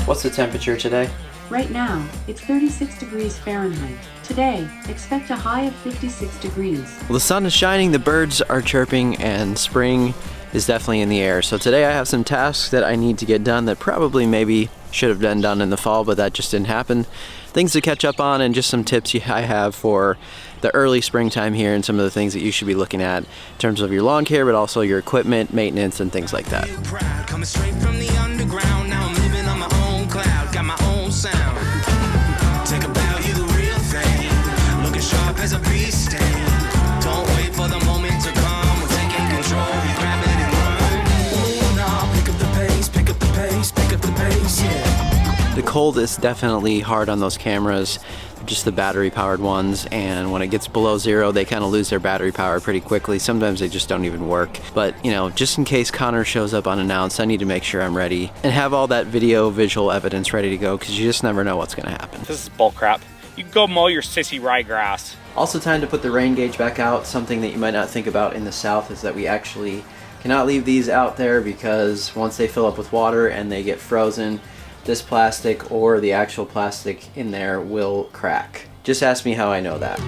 What's the temperature today? Right now, it's 36 degrees Fahrenheit. Today, expect a high of 56 degrees. Well, the sun is shining, the birds are chirping, and spring is definitely in the air. So today I have some tasks that I need to get done that probably maybe should have been done in the fall, but that just didn't happen. Things to catch up on and just some tips I have for the early springtime here and some of the things that you should be looking at in terms of your lawn care, but also your equipment, maintenance, and things like that. Coming straight from the underground, now I'm living on my own cloud, got my own sound. Take a bow, you the real thing, looking sharp as a bee sting. Don't wait for the moment to come, we're taking control, we grab it and run. Now pick up the pace, pick up the pace, pick up the pace, yeah. The cold is definitely hard on those cameras, just the battery powered ones, and when it gets below zero they kind of lose their battery power pretty quickly. Sometimes they just don't even work. But you know, just in case Knorr shows up unannounced, I need to make sure I'm ready and have all that visual evidence ready to go, because you just never know what's going to happen. This is bull crap. You can go mow your sissy ryegrass. Also time to put the rain gauge back out. Something that you might not think about in the south is that we actually cannot leave these out there, because once they fill up with water and they get frozen, this plastic or the actual plastic in there will crack. Just ask me how I know that.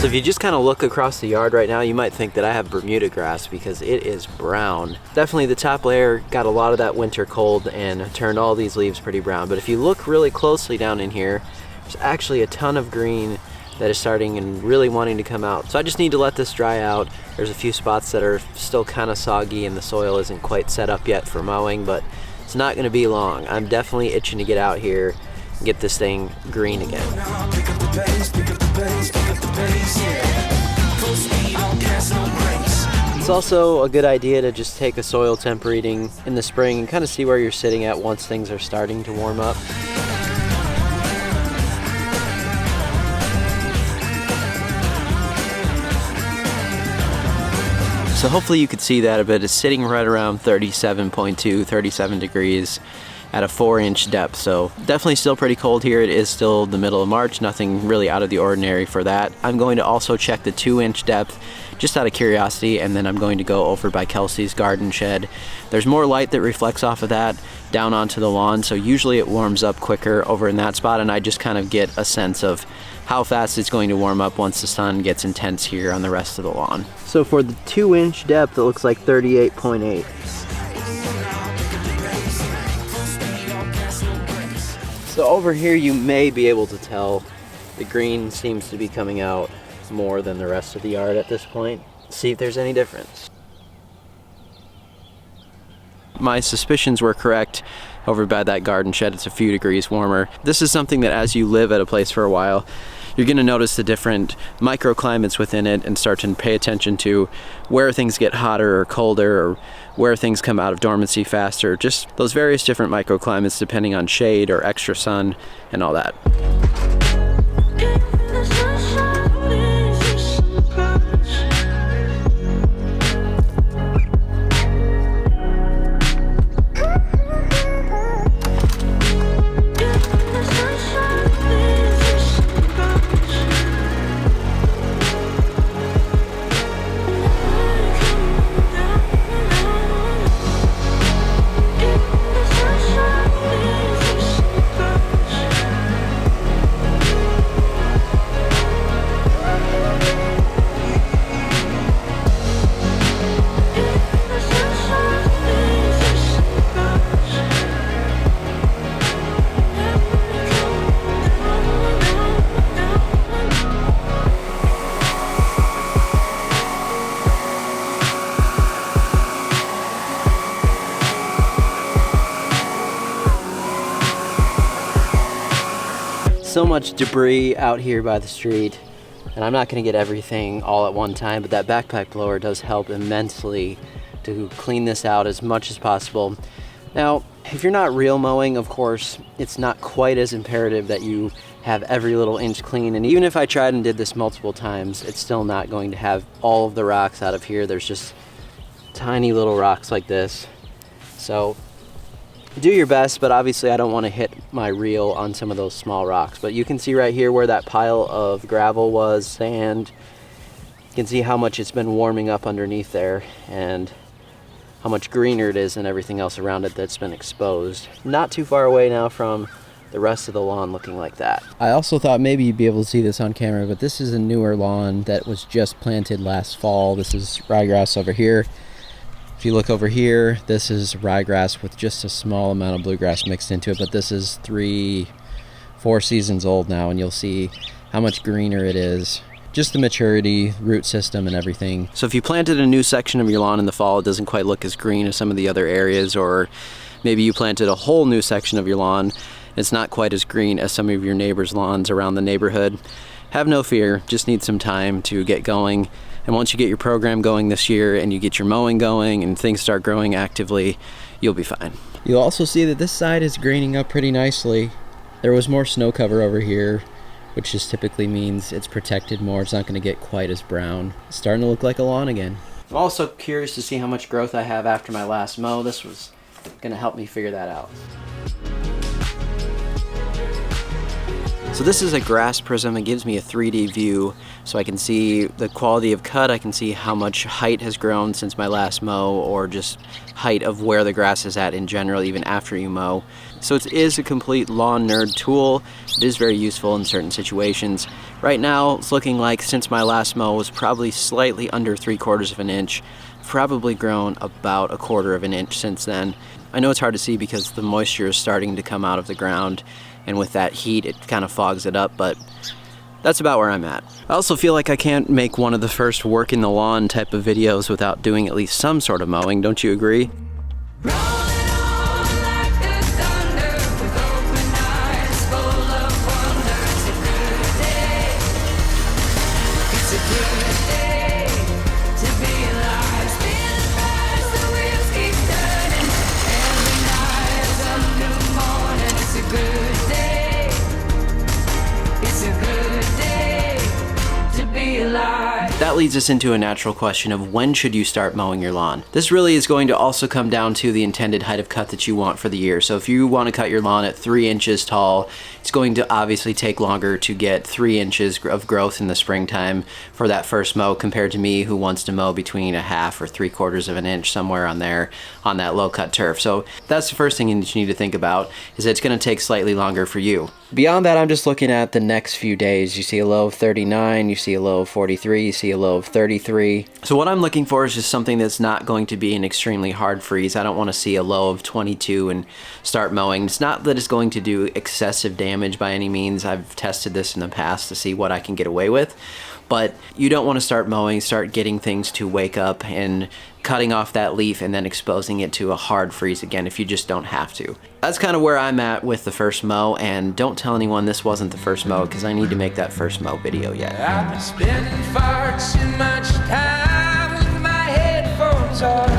So if you just kind of look across the yard right now, you might think that I have Bermuda grass because it is brown. Definitely the top layer got a lot of that winter cold and turned all these leaves pretty brown. But if you look really closely down in here, there's actually a ton of green that is starting and really wanting to come out. So I just need to let this dry out. There's a few spots that are still kind of soggy and the soil isn't quite set up yet for mowing, but it's not going to be long. I'm definitely itching to get out here and get this thing green again. It's also a good idea to just take a soil temp reading in the spring and kind of see where you're sitting at once things are starting to warm up. So hopefully you could see that a bit. It's sitting right around 37.2, 37 degrees at a 4-inch depth. So definitely still pretty cold here. It is still the middle of March, nothing really out of the ordinary for that. I'm going to also check the 2-inch depth just out of curiosity, and then I'm going to go over by Kelsey's garden shed. There's more light that reflects off of that down onto the lawn, so usually it warms up quicker over in that spot, and I just kind of get a sense of how fast it's going to warm up once the sun gets intense here on the rest of the lawn. So for the 2-inch depth, it looks like 38.8. So over here you may be able to tell the green seems to be coming out more than the rest of the yard at this point. See if there's any difference. My suspicions were correct. Over by that garden shed, it's a few degrees warmer. This is something that as you live at a place for a while, you're going to notice the different microclimates within it and start to pay attention to where things get hotter or colder, or where things come out of dormancy faster. Just those various different microclimates depending on shade or extra sun and all that. So much debris out here by the street, and I'm not going to get everything all at one time, but that backpack blower does help immensely to clean this out as much as possible. Now, if you're not real mowing, of course, it's not quite as imperative that you have every little inch clean, and even if I tried and did this multiple times, it's still not going to have all of the rocks out of here. There's just tiny little rocks like this. So do your best, but obviously I don't want to hit my reel on some of those small rocks. But you can see right here where that pile of gravel was, sand, You can see how much it's been warming up underneath there and how much greener it is than everything else around it that's been exposed. Not too far away now from the rest of the lawn looking like that. I also thought maybe you'd be able to see this on camera, but this is a newer lawn that was just planted last fall. This is ryegrass over here. If you look over here, this is ryegrass with just a small amount of bluegrass mixed into it, but this is 3-4 seasons old now, and you'll see how much greener it is. Just the maturity, root system, and everything. So if you planted a new section of your lawn in the fall, it doesn't quite look as green as some of the other areas, or maybe you planted a whole new section of your lawn, it's not quite as green as some of your neighbors' lawns around the neighborhood. Have no fear, just need some time to get going. And once you get your program going this year and you get your mowing going and things start growing actively, you'll be fine. You'll also see that this side is greening up pretty nicely. There was more snow cover over here, which just typically means it's protected more. It's not going to get quite as brown. It's starting to look like a lawn again. I'm also curious to see how much growth I have after my last mow. This was going to help me figure that out. So this is a grass prism. It gives me a 3D view so I can see the quality of cut. I can see how much height has grown since my last mow, or just height of where the grass is at in general, even after you mow. So it is a complete lawn nerd tool. It is very useful in certain situations. Right now, it's looking like since my last mow was probably slightly under 3/4 of an inch, probably grown about 1/4 of an inch since then. I know it's hard to see because the moisture is starting to come out of the ground, and with that heat it kind of fogs it up, but that's about where I'm at. I also feel like I can't make one of the first work in the lawn type of videos without doing at least some sort of mowing, don't you agree? That leads us into a natural question of when should you start mowing your lawn? This really is going to also come down to the intended height of cut that you want for the year. So if you want to cut your lawn at 3 inches tall, it's going to obviously take longer to get 3 inches of growth in the springtime for that first mow compared to me who wants to mow between 1/2 or 3/4 of an inch, somewhere on there on that low cut turf. So that's the first thing that you need to think about, is that it's going to take slightly longer for you. Beyond that, I'm just looking at the next few days. You see a low of 39, you see a low of 43, you see a low of 33. So what I'm looking for is just something that's not going to be an extremely hard freeze. I don't want to see a low of 22 and start mowing. It's not that it's going to do excessive damage by any means. I've tested this in the past to see what I can get away with. But you don't want to start mowing, start getting things to wake up and cutting off that leaf and then exposing it to a hard freeze again if you just don't have to. That's kind of where I'm at with the first mow, and don't tell anyone this wasn't the first mow because I need to make that first mow video yet. I've been spending far too much time with my headphones on.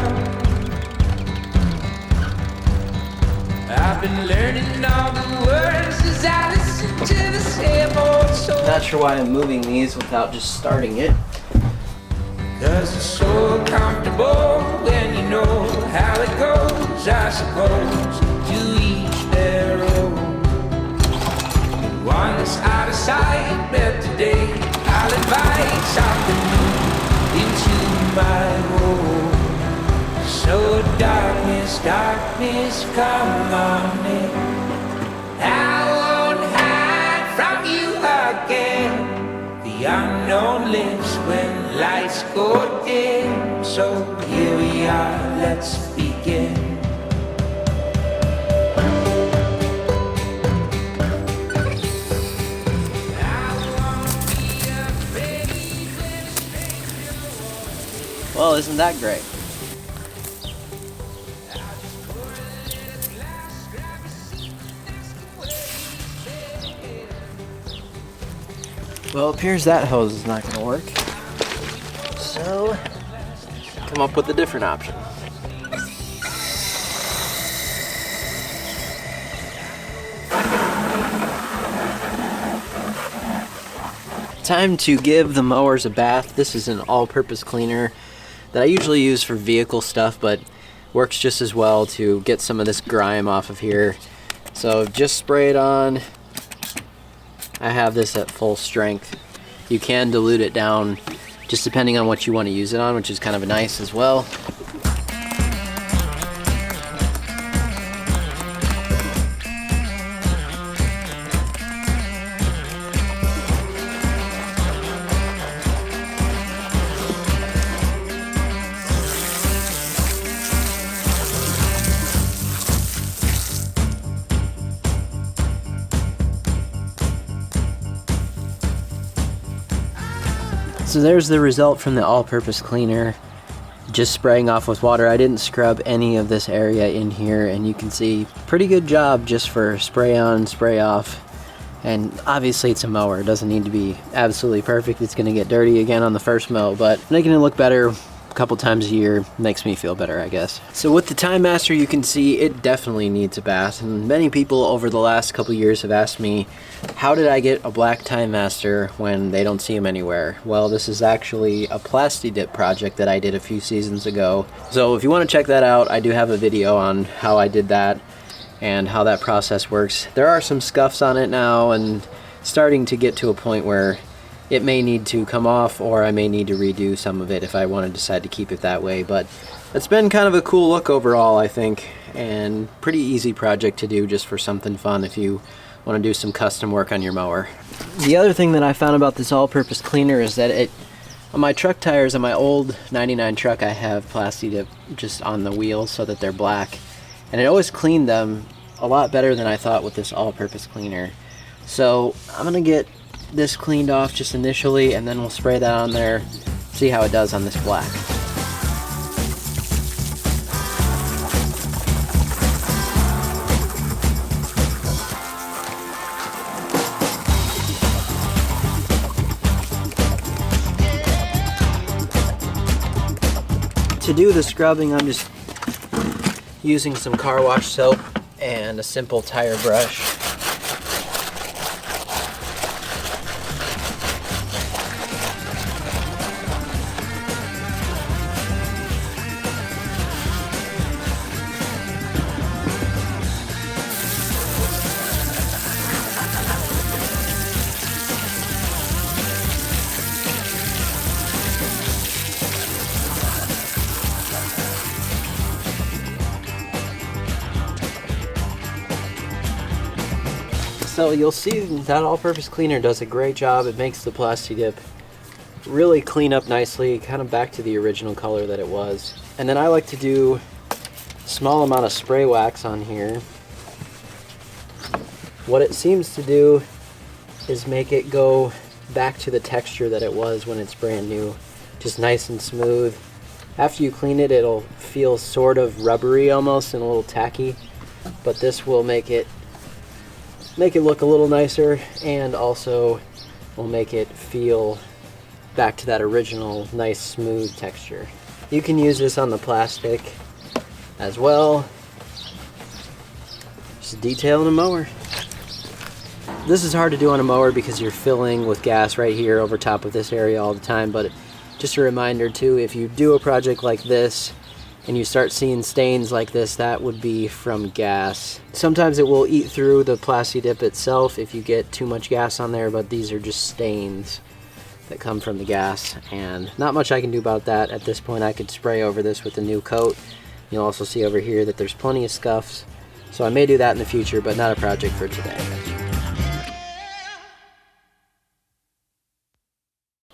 I've been learning all the words as I listen to the same old song. Not sure why I'm moving these without just starting it. 'Cause it's so comfortable when you know how it goes, I suppose, to each their own. One that's out of sight, but today I'll invite something new into my home. So darkness, darkness, come on in. I won't hide from you again. The unknown lives when lights go dim. So here we are, let's begin. Well, isn't that great? Well, it appears that hose is not going to work. So, come up with a different option. Time to give the mowers a bath. This is an all-purpose cleaner that I usually use for vehicle stuff, but works just as well to get some of this grime off of here. So just spray it on. I have this at full strength. You can dilute it down just depending on what you want to use it on, which is kind of nice as well. So there's the result from the all-purpose cleaner, just spraying off with water. I didn't scrub any of this area in here, and you can see pretty good job just for spray on, spray off. And obviously it's a mower, it doesn't need to be absolutely perfect. It's gonna get dirty again on the first mow, but making it look better a couple times a year makes me feel better, I guess. So with the Time Master, you can see it definitely needs a bath, and many people over the last couple years have asked me, how did I get a black Time Master when they don't see them anywhere? Well, this is actually a Plasti-Dip project that I did a few seasons ago. So if you want to check that out, I do have a video on how I did that and how that process works. There are some scuffs on it now and starting to get to a point where it may need to come off, or I may need to redo some of it if I want to decide to keep it that way. But it's been kind of a cool look overall, I think, and pretty easy project to do just for something fun if you want to do some custom work on your mower. The other thing that I found about this all-purpose cleaner is that on my truck tires, on my old 99 truck, I have Plasti-Dip just on the wheels so that they're black, and it always cleaned them a lot better than I thought with this all-purpose cleaner. So I'm gonna get this cleaned off just initially, and then we'll spray that on there, see how it does on this black. To do the scrubbing, I'm just using some car wash soap and a simple tire brush. So you'll see that all-purpose cleaner does a great job. It makes the Plasti-Dip really clean up nicely, kind of back to the original color that it was. And then I like to do a small amount of spray wax on here. What it seems to do is make it go back to the texture that it was when it's brand new, just nice and smooth. After you clean it, it'll feel sort of rubbery almost and a little tacky, but this will make it look a little nicer, and also will make it feel back to that original nice smooth texture. You can use this on the plastic as well. Just detailing a mower. This is hard to do on a mower because you're filling with gas right here over top of this area all the time, but just a reminder too, if you do a project like this and you start seeing stains like this, that would be from gas. Sometimes it will eat through the Plasti-Dip itself if you get too much gas on there, but these are just stains that come from the gas, and not much I can do about that at this point. I could spray over this with a new coat. You'll also see over here that there's plenty of scuffs, so I may do that in the future, but not a project for today.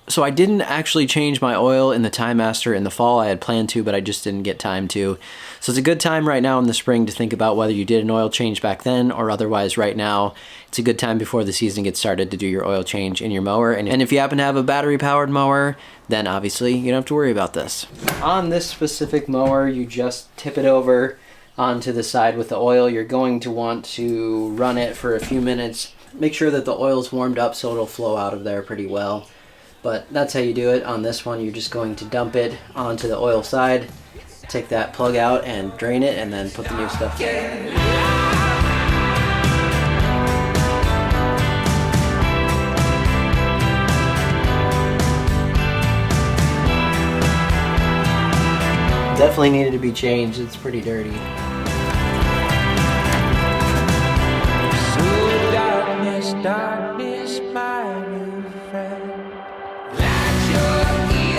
So I didn't actually change my oil in the Time Master in the fall. I had planned to, but I just didn't get time to. So it's a good time right now in the spring to think about whether you did an oil change back then or otherwise right now. It's a good time before the season gets started to do your oil change in your mower. And if you happen to have a battery powered mower, then obviously you don't have to worry about this. On this specific mower, you just tip it over onto the side with the oil. You're going to want to run it for a few minutes. Make sure that the oil's warmed up so it'll flow out of there pretty well. But that's how you do it. On this one, you're just going to dump it onto the oil side, take that plug out and drain it, and then put the new stuff in. Definitely needed to be changed. It's pretty dirty. So darkness, darkness, my new friend. Light your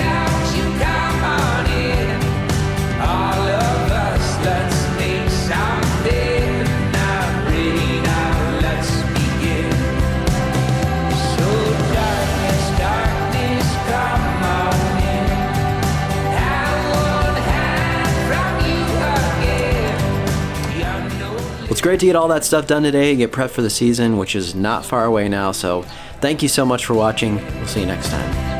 It's great to get all that stuff done today, get prepped for the season, which is not far away now. So thank you so much for watching. We'll see you next time.